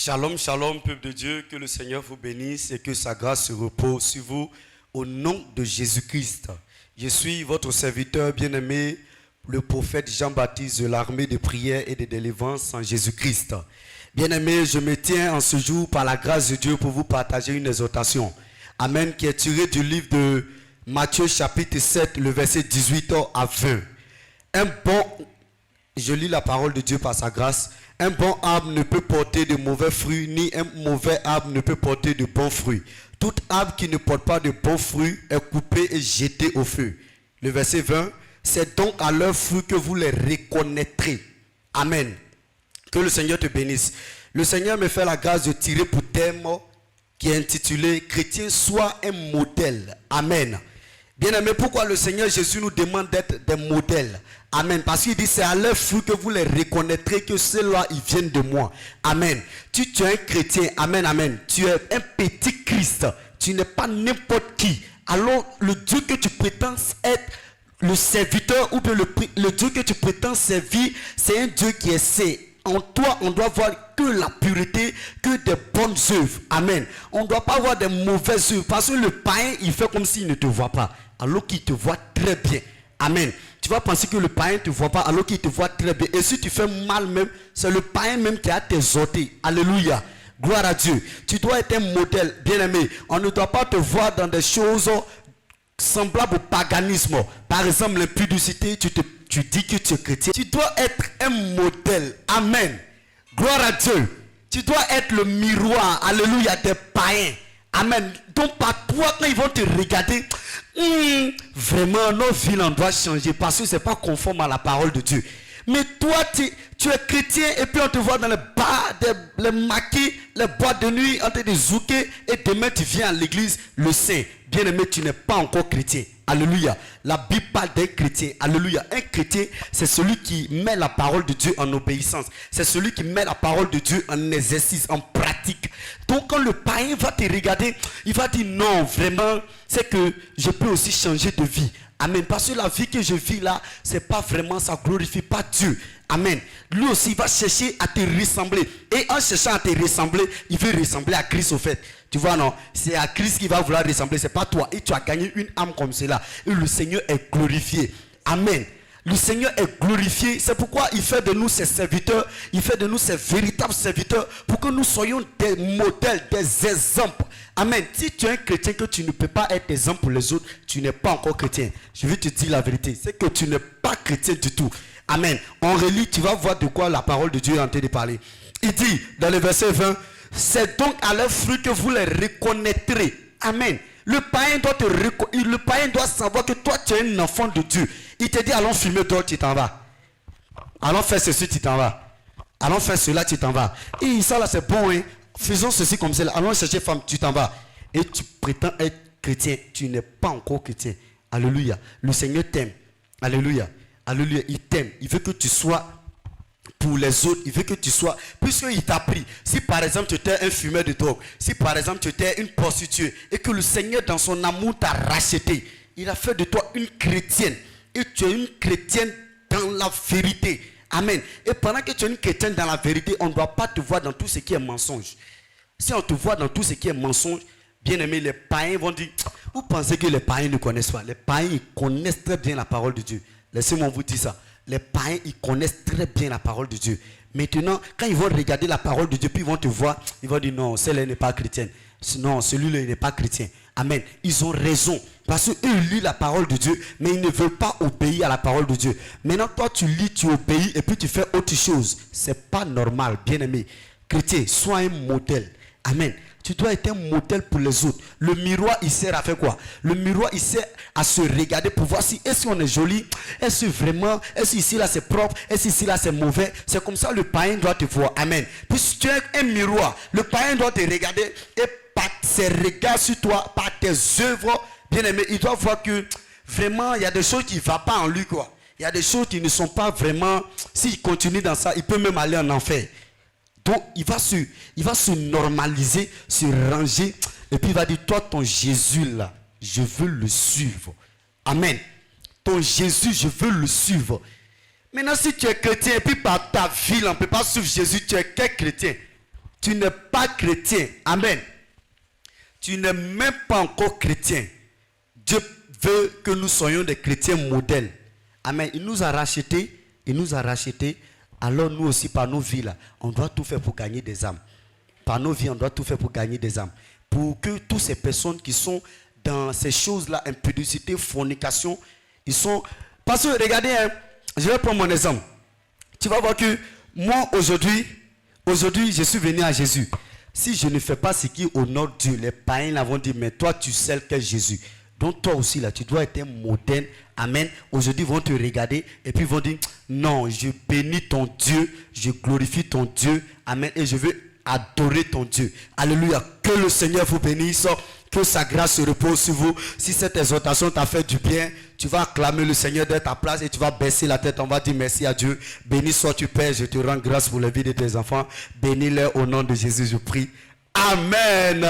Shalom, shalom, peuple de Dieu, que le Seigneur vous bénisse et que sa grâce se repose sur vous au nom de Jésus-Christ. Je suis votre serviteur bien-aimé, le prophète Jean-Baptiste de l'armée de prière et de délivrance en Jésus-Christ. Bien-aimé, je me tiens en ce jour par la grâce de Dieu pour vous partager une exhortation. Amen, qui est tirée du livre de Matthieu chapitre 7, le verset 18 à 20. Je lis la parole de Dieu par sa grâce. Un bon arbre ne peut porter de mauvais fruits, ni un mauvais arbre ne peut porter de bons fruits. Tout arbre qui ne porte pas de bons fruits est coupé et jeté au feu. Le verset 20, c'est donc à leurs fruits que vous les reconnaîtrez. Amen. Que le Seigneur te bénisse. Le Seigneur me fait la grâce de tirer pour thème qui est intitulé « Chrétien, sois un modèle ». Amen. Bien-aimé, pourquoi le Seigneur Jésus nous demande d'être des modèles? Amen. Parce qu'il dit, c'est à leurs fruits que vous les reconnaîtrez que ceux-là, ils viennent de moi. Amen. Tu es un chrétien. Amen, amen. Tu es un petit Christ. Tu n'es pas n'importe qui. Alors, le Dieu que tu prétends être le serviteur ou bien le Dieu que tu prétends servir, c'est un Dieu qui est saint. En toi, on doit voir que la pureté, que des bonnes œuvres. Amen. On ne doit pas avoir des mauvaises œuvres. Parce que le païen, il fait comme s'il ne te voit pas. Alors qu'il te voit très bien. Amen. Tu vas penser que le païen ne te voit pas alors qu'il te voit très bien. Et si tu fais mal même, c'est le païen même qui a t'exhorté. Alléluia. Gloire à Dieu. Tu dois être un modèle, bien-aimé. On ne doit pas te voir dans des choses semblables au paganisme. Par exemple, l'impudicité, tu dis que tu es chrétien. Tu dois être un modèle. Amen. Gloire à Dieu. Tu dois être le miroir, alléluia, des païens. Amen. Donc par toi, quand ils vont te regarder, vraiment, nos vies, on doit changer parce que ce n'est pas conforme à la parole de Dieu. Mais toi, tu es chrétien et puis on te voit dans les bars, les maquis, les boîtes de nuit, en train de zouker et demain tu viens à l'église, le saint. Bien-aimé, tu n'es pas encore chrétien. Alléluia. La Bible parle d'un chrétien. Alléluia. Un chrétien, c'est celui qui met la parole de Dieu en obéissance. C'est celui qui met la parole de Dieu en exercice, en pratique. Donc quand le païen va te regarder, il va dire non, vraiment, c'est que je peux aussi changer de vie. Amen. Parce que la vie que je vis là, c'est pas vraiment, ça glorifie pas Dieu. Amen. Lui aussi, il va chercher à te ressembler. Et en cherchant à te ressembler, il veut ressembler à Christ au fait. Tu vois, non? C'est à Christ qu'il va vouloir ressembler. C'est pas toi. Et tu as gagné une âme comme cela. Et le Seigneur est glorifié. Amen. Le Seigneur est glorifié. C'est pourquoi il fait de nous ses serviteurs. Il fait de nous ses véritables serviteurs. Pour que nous soyons des modèles, des exemples. Amen. Si tu es un chrétien que tu ne peux pas être exemple pour les autres, tu n'es pas encore chrétien. Je vais te dire la vérité. C'est que tu n'es pas chrétien du tout. Amen. On relit, tu vas voir de quoi la parole de Dieu est en train de parler. Il dit dans le verset 20, c'est donc à leurs fruits que vous les reconnaîtrez. Amen. Le païen doit savoir que toi tu es un enfant de Dieu. Il te dit allons fumer dehors, tu t'en vas. Allons faire ceci, tu t'en vas. Allons faire cela, tu t'en vas. Et ça là c'est bon, hein. Faisons ceci comme cela. Allons chercher femme, tu t'en vas. Et tu prétends être chrétien. Tu n'es pas encore chrétien. Alléluia. Le Seigneur t'aime. Alléluia. Alléluia. Il t'aime. Il veut que tu sois pour les autres. Il veut que tu sois. Puisqu'il t'a pris. Si par exemple tu étais un fumeur de drogue. Si par exemple tu étais une prostituée. Et que le Seigneur dans son amour t'a racheté. Il a fait de toi une chrétienne. Et tu es une chrétienne dans la vérité. Amen. Et pendant que tu es une chrétienne dans la vérité, on ne doit pas te voir dans tout ce qui est mensonge. Si on te voit dans tout ce qui est mensonge, bien aimé, les païens vont dire, vous pensez que les païens ne connaissent pas? Les païens, ils connaissent très bien la parole de Dieu. Laissez-moi vous dire ça. Les païens, ils connaissent très bien la parole de Dieu. Maintenant, quand ils vont regarder la parole de Dieu, puis ils vont te voir, ils vont dire non, celle-là n'est pas chrétienne. Non, celui-là n'est pas chrétien. Amen. Ils ont raison. Parce qu'eux lisent la parole de Dieu, mais ils ne veulent pas obéir à la parole de Dieu. Maintenant, toi, tu lis, tu obéis, et puis tu fais autre chose. C'est pas normal, bien aimé. Chrétien, sois un modèle. Amen. Tu dois être un modèle pour les autres. Le miroir, il sert à faire quoi? Le miroir, il sert à se regarder pour voir si est-ce qu'on est joli, est-ce vraiment, est-ce ici là c'est propre, est-ce ici là c'est mauvais. C'est comme ça le païen doit te voir. Amen. Puis si tu es un miroir, le païen doit te regarder et par ses regards sur toi, par tes œuvres, bien aimé, il doit voir que vraiment il y a des choses qui ne vont pas en lui quoi. Il y a des choses qui ne sont pas vraiment, s'il continue dans ça, il peut même aller en enfer. Donc, il va se normaliser, se ranger. Et puis, il va dire, toi, ton Jésus, là, je veux le suivre. Amen. Ton Jésus, je veux le suivre. Maintenant, si tu es chrétien, et puis par ta vie, on ne peut pas suivre Jésus, tu es quel chrétien? tu n'es pas chrétien, amen, tu n'es même pas encore chrétien, Dieu veut que nous soyons des chrétiens modèles. Amen. Il nous a rachetés, alors nous aussi par nos vies là, on doit tout faire pour gagner des âmes. Par nos vies, on doit tout faire pour gagner des âmes. Pour que toutes ces personnes qui sont dans ces choses-là, impudicité, fornication, ils sont... Parce que regardez, hein, je vais prendre mon exemple. Tu vas voir que moi aujourd'hui, je suis venu à Jésus. Si je ne fais pas ce qui honore Dieu, les païens là vont dire, mais toi tu sais quel Jésus. Donc toi aussi là, tu dois être un modèle. Amen. Aujourd'hui ils vont te regarder et puis ils vont dire, non, je bénis ton Dieu, je glorifie ton Dieu. Amen. Et je veux adorer ton Dieu. Alléluia. Que le Seigneur vous bénisse. Que sa grâce se repose sur vous. Si cette exhortation t'a fait du bien, tu vas acclamer le Seigneur de ta place et tu vas baisser la tête. On va dire merci à Dieu. Béni sois-tu Père. Je te rends grâce pour la vie de tes enfants. Bénis-les au nom de Jésus, je prie. Amen.